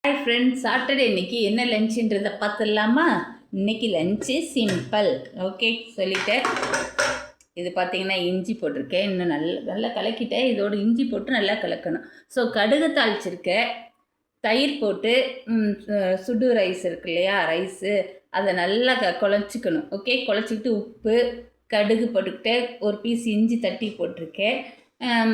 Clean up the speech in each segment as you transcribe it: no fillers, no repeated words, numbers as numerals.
Hi friends, Saturday இன்றைக்கி என்ன லஞ்சுன்றதை பார்த்துடலாமா? இன்றைக்கி லஞ்சு சிம்பிள். ஓகே சொல்லிட்டேன். இது பார்த்திங்கன்னா இஞ்சி போட்டிருக்கேன். இன்னும் நல்லா கலக்கிட்டேன். இதோடு இஞ்சி போட்டு நல்லா கலக்கணும். ஸோ கடுகு தாளிச்சிருக்கேன். தயிர் போட்டு சுடு ரைஸ் இருக்கு இல்லையா, ரைஸு அதை நல்லா குழச்சிக்கணும். ஓகே, குழச்சிக்கிட்டு உப்பு கடுகு போட்டுக்கிட்டு ஒரு பீஸ் இஞ்சி தட்டி போட்டிருக்கேன்.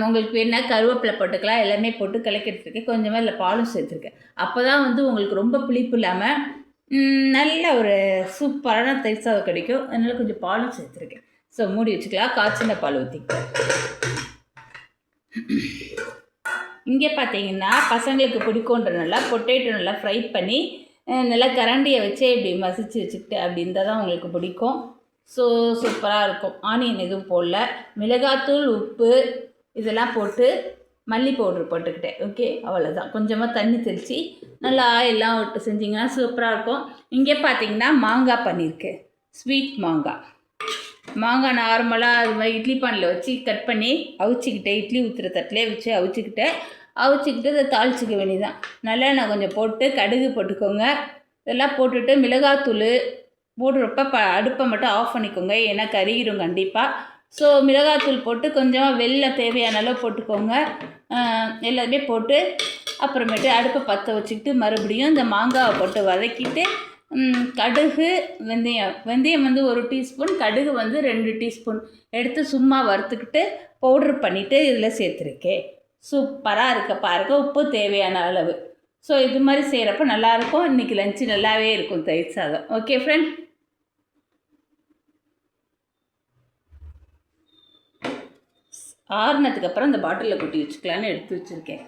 உங்களுக்கு வேணால் கருவேப்பிலை போட்டுக்கலாம். எல்லாமே போட்டு கலக்கிட்டுருக்கேன். கொஞ்சமாக இல்லை பாலும் சேர்த்துருக்கேன். அப்போ தான் உங்களுக்கு ரொம்ப புளிப்பு இல்லாமல் நல்ல ஒரு சூப்பரான தயிர் சாதம் கிடைக்கும். அதனால் கொஞ்சம் பாலும் சேர்த்துருக்கேன். ஸோ மூடி வச்சுக்கலாம். காய்ச்சின பால் ஊற்றிக்கலாம். இங்கே பார்த்தீங்கன்னா பசங்களுக்கு பிடிக்குன்றனால பொட்டேட்டோ நல்லா ஃப்ரை பண்ணி நல்லா கரண்டியை வச்சு இப்படி மசிச்சு வச்சுக்கிட்டு அப்படி இருந்தால் தான் உங்களுக்கு பிடிக்கும். ஸோ சூப்பராக இருக்கும். ஆனியன் எதுவும் போடல. மிளகாத்தூள், உப்பு இதெல்லாம் போட்டு மல்லி பவுட்ரு போட்டுக்கிட்டேன். ஓகே, அவ்வளோதான். கொஞ்சமாக தண்ணி தெளித்து நல்லா எல்லாம் விட்டு செஞ்சிங்கன்னா சூப்பராக இருக்கும். இங்கே பார்த்தீங்கன்னா மாங்காய் பண்ணியிருக்கேன். ஸ்வீட் மாங்காய் நார்மலாக அது மாதிரி இட்லி பானில் வச்சு கட் பண்ணி அவிச்சிக்கிட்டேன். இட்லி ஊற்றுற தட்டிலே வச்சு அவிச்சிக்கிட்டு அதை தாளிச்சிக்க வேண்டியதான். நல்லெண்ணெய் கொஞ்சம் போட்டு கடுகு போட்டுக்கோங்க. இதெல்லாம் போட்டுட்டு மிளகாத்தூள் போடுறப்ப அடுப்பை மட்டும் ஆஃப் பண்ணிக்கோங்க, ஏன்னா கருகிடும் கண்டிப்பாக. ஸோ மிளகாத்தூள் போட்டு கொஞ்சமாக வெல்லம் தேவையான அளவு போட்டுக்கோங்க. எல்லாமே போட்டு அப்புறமேட்டு அடுப்பை பற்ற வச்சுக்கிட்டு மறுபடியும் இந்த மாங்காவை போட்டு வதக்கிட்டு கடுகு வெந்தயம் 1 டீஸ்பூன், கடுகு 2 டீஸ்பூன் எடுத்து சும்மா வறுத்துக்கிட்டு பவுட்ரு பண்ணிவிட்டு இதில் சேர்த்துருக்கேன். சூப்பராக இருக்க பாருங்க. உப்பு தேவையான அளவு. ஸோ இது மாதிரி செய்கிறப்ப நல்லாயிருக்கும். இன்றைக்கி லஞ்சு நல்லாவே இருக்கும் தயிர் சாதம். ஓகே ஃப்ரெண்ட், ஆறுனதுக்கப்புறம் இந்த பாட்டிலில் கொட்டி வச்சுக்கலான்னு எடுத்து வச்சுருக்கேன்.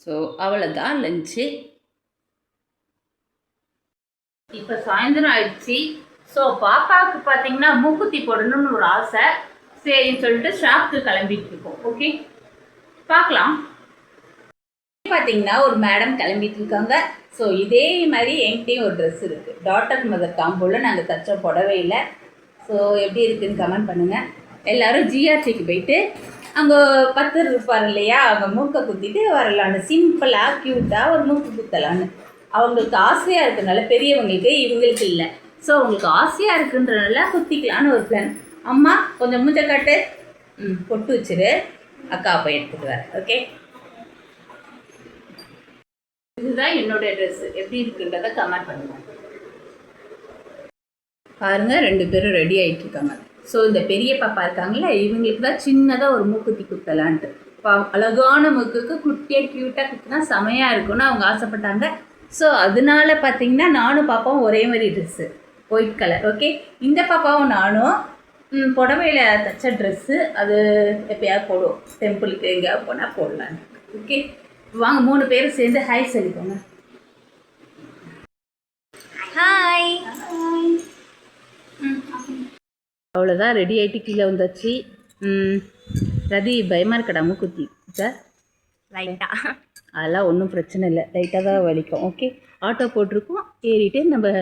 ஸோ அவ்வளோதான் லஞ்சு. இப்போ சாயந்தரம் ஆயிடுச்சு. ஸோ பாப்பாவுக்கு பார்த்தீங்கன்னா மூக்குத்தி போடணும்னு ஒரு ஆசை. சரின்னு சொல்லிட்டு ஷாப்புக்கு கிளம்பிட்டு இருக்கோம். ஓகே, பார்க்கலாம். பார்த்தீங்கன்னா ஒரு மேடம் கிளம்பிட்டு இருக்காங்க. ஸோ இதே மாதிரி என்கிட்டையும் ஒரு ட்ரெஸ் இருக்குது. டாட்டர் மதர் காம்போவில் நாங்கள் தச்ச புடவை இல்லை. ஸோ எப்படி இருக்குதுன்னு கமெண்ட் பண்ணுங்கள். எல்லோரும் ஜிஆர்டிக்கு போயிட்டு அங்கே 10 இருப்பார் இல்லையா, அவங்க மூக்கை குத்திட்டு வரலான்னு, சிம்பிளாக க்யூட்டாக ஒரு மூக்கு குத்தலான்னு. அவங்களுக்கு ஆசையாக இருக்கிறதுனால, பெரியவங்களுக்கு, இவங்களுக்கு இல்லை. ஸோ அவங்களுக்கு ஆசையாக இருக்குன்றனால குத்திக்கலான்னு ஒரு பிளான். அம்மா கொஞ்சம் மூஞ்ச காட்டு, பொட்டு வச்சுரு, அக்கா போய் எடுத்துகிட்டு வரேன். ஓகே, இதுதான் என்னுடைய ட்ரெஸ்ஸு. எப்படி இருக்குன்றதை கமெண்ட் பண்ணுங்கள். பாருங்கள், 2 பேரும் ரெடி ஆகிட்டுருக்காங்க. ஸோ இந்த பெரிய பாப்பா இருக்காங்களே, இவங்களுக்கு தான் சின்னதாக ஒரு மூக்குத்தி குத்தலான்ட்டு. அழகான மூக்குக்கு குட்டியாக க்யூட்டாக குத்தினா செமையாக இருக்கும்னு அவங்க ஆசைப்பட்டாங்க. ஸோ அதனால பார்த்தீங்கன்னா நானும் பாப்பாவும் ஒரே மாதிரி ட்ரெஸ்ஸு, ஒயிட் கலர். ஓகே, இந்த பாப்பாவும் நானும் புடவையில் தைச்ச ட்ரெஸ்ஸு. அது எப்போயாவது போடுவோம், டெம்பிளுக்கு எங்கேயாவது போனால் போடலான்னு. ஓகே, வாங்க 3 பேரும் சேர்ந்து ஹாய் சொல்லிக்கோங்க. ஹாய். அவ்வளோதான், ரெடி ஆகிட்டு கீழே வந்தாச்சு. ரதி பயமாக இருக்கடா மூக்குத்தி சார்? லைட்டாக. அதெல்லாம் ஒன்றும் பிரச்சனை இல்லை, லைட்டாக தான் வலிக்கும். ஓகே, ஆட்டோ போட்டிருக்கோம், ஏறிட்டு நம்ம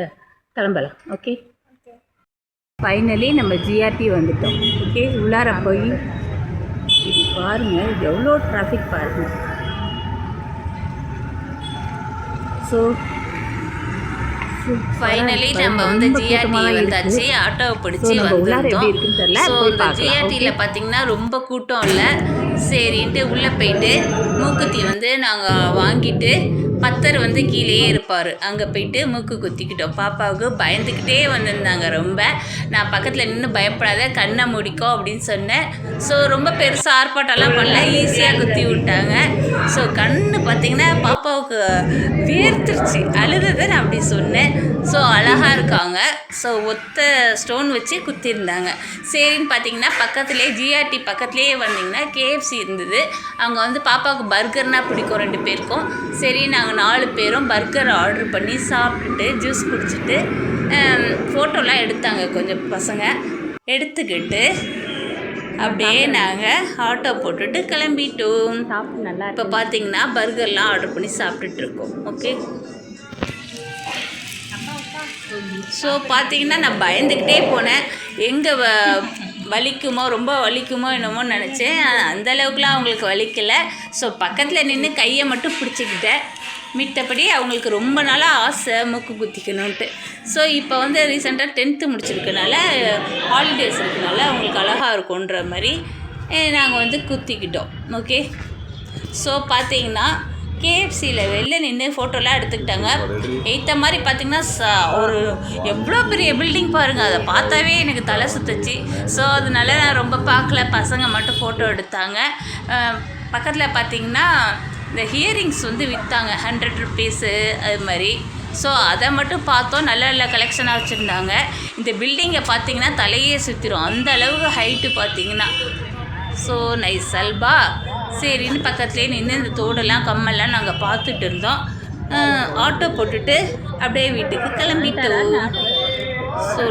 கிளம்பலாம். ஓகே, ஃபைனலி நம்ம ஜிஆர்டி வந்துட்டோம். ஓகே, உள்ளார போய் இது பாருங்கள், எவ்வளோ டிராஃபிக் பாருங்கள். ஸோ ஃபைனலி நம்ம ஜிஆர்டி வந்தாச்சு. ஆட்டோவை பிடிச்சி வந்துருந்தோம். ஸோ இந்த ஜிஆர்டியில் பார்த்தீங்கன்னா ரொம்ப கூட்டம் இல்லை. சரின்ட்டு உள்ளே போயிட்டு மூக்குத்தி நாங்கள் வாங்கிட்டு, பத்தர் கீழே இருப்பார், அங்கே போயிட்டு மூக்கு குத்திக்கிட்டோம். பாப்பாவுக்கு பயந்துக்கிட்டே வந்திருந்தாங்க ரொம்ப. நான் பக்கத்தில் நின்று பயப்படாத, கண்ணை முடிக்கோ அப்படின்னு சொன்னேன். ஸோ ரொம்ப பெருசாக ஆர்ப்பாட்டெல்லாம் பண்ணல, ஈஸியாக குத்தி விட்டாங்க. ஸோ கண்ணு பார்த்திங்கன்னா பாப்பாவுக்கு வேர்த்துருச்சு, அழுததை நான் அப்படி சொன்னேன். ஸோ அழகாக இருக்காங்க. ஸோ ஒத்த ஸ்டோன் வச்சு குத்திருந்தாங்க. சரின்னு பார்த்தீங்கன்னா பக்கத்துலேயே ஜிஆர்டி பக்கத்துலேயே வந்தீங்கன்னா KFC இருந்தது. அவங்க பாப்பாவுக்கு பர்கர்னால் பிடிக்கும் 2 பேருக்கும். சரி, நாங்கள் 4 பேரும் பர்கர் ஆர்டர் பண்ணி சாப்பிட்டுட்டு ஜூஸ் குடிச்சிட்டு ஃபோட்டோலாம் எடுத்தாங்க கொஞ்சம் பசங்க. எடுத்துக்கிட்டு அப்படியே நாங்கள் ஆட்டோ போட்டுட்டு கிளம்பிட்டோம். நல்லா இப்போ பார்த்தீங்கன்னா பர்கர்லாம் ஆர்டர் பண்ணி சாப்பிட்டுட்ருக்கோம். ஓகே, ஸோ பார்த்தீங்கன்னா நான் பயந்துக்கிட்டே போனேன். எங்கே வலிக்குமோ ரொம்ப வலிக்குமோ என்னமோ நினச்சேன். அந்தளவுக்குலாம் அவங்களுக்கு வலிக்கலை. ஸோ பக்கத்தில் நின்று கையை மட்டும் பிடிச்சிக்கிட்டேன். மித்தபடி அவங்களுக்கு ரொம்ப நாளாக ஆசை மூக்கு குத்திக்கணுன்ட்டு. ஸோ இப்போ வந்து ரீசெண்டாக 10th முடிச்சிருக்கனால ஹாலிடேஸ் இருக்கனால அவங்களுக்கு அழகாக இருக்குன்ற மாதிரி நாங்கள் வந்து குத்திக்கிட்டோம். ஓகே. ஸோ பார்த்தீங்கன்னா கேஎஃப்சியில் வெளில நின்று ஃபோட்டோலாம் எடுத்துக்கிட்டாங்க. எய்த்த மாதிரி பார்த்திங்கன்னா ஒரு எவ்வளோ பெரிய பில்டிங் பாருங்கள், அதை பார்த்தாவே எனக்கு தலை சுற்றுச்சு. ஸோ அதனால நான் ரொம்ப பார்க்கல, பசங்க மட்டும் ஃபோட்டோ எடுத்தாங்க. பக்கத்தில் பார்த்திங்கன்னா இந்த ஹியரிங்ஸ் வந்து விற்றாங்க 100 rupees அது மாதிரி. ஸோ அதை மட்டும் பார்த்தோம். நல்ல நல்ல கலெக்ஷனாக வச்சுருந்தாங்க. இந்த பில்டிங்கை பார்த்திங்கன்னா தலையே சுற்றிடும், அந்த அளவுக்கு ஹைட்டு பார்த்திங்கன்னா. So nice alpha. சரின்னு பக்கத்துலேயே நின்று இந்த தோடெல்லாம் கம்மெல்லாம் நாங்கள் பார்த்துட்டு இருந்தோம். ஆட்டோ போட்டுட்டு அப்படியே வீட்டுக்கு கிளம்பிட்டோம். ஸோ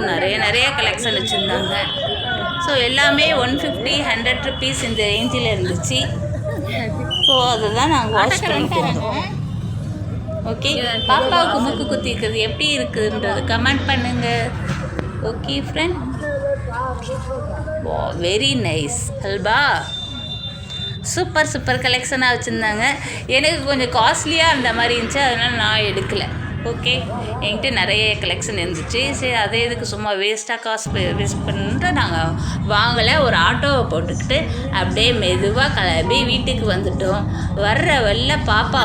நிறைய கலெக்ஷன் வச்சுருந்தாங்க. ஸோ எல்லாமே 150, 100 rupees இந்த ரேஞ்சில் இருந்துச்சு. ஸோ அதை தான் நாங்கள் வாஷ் பண்ணிட்டோம். ஓகே. பாப்பாவுக்கு மூக்கு குத்தி இருக்கிறது எப்படி இருக்குதுன்றது கமெண்ட் பண்ணுங்கள். Okay friend. வெரி நைஸ் அல்பா. சூப்பர் கலெக்ஷனாக வச்சுருந்தாங்க. எனக்கு கொஞ்சம் காஸ்ட்லியாக இருந்த மாதிரி இருந்துச்சு, அதனால் நான் எடுக்கலை. ஓகே. என்கிட்ட நிறைய கலெக்ஷன் இருந்துச்சு. சரி அதே இதுக்கு சும்மா வேஸ்ட்டாக காசு வேஸ்ட் பண்ணிட்டு நாங்கள் வாங்கலை. ஒரு ஆட்டோவை போட்டுக்கிட்டு அப்படியே மெதுவாக கிளம்பி வீட்டுக்கு வந்துட்டோம். வர்ற வழியில் பாப்பா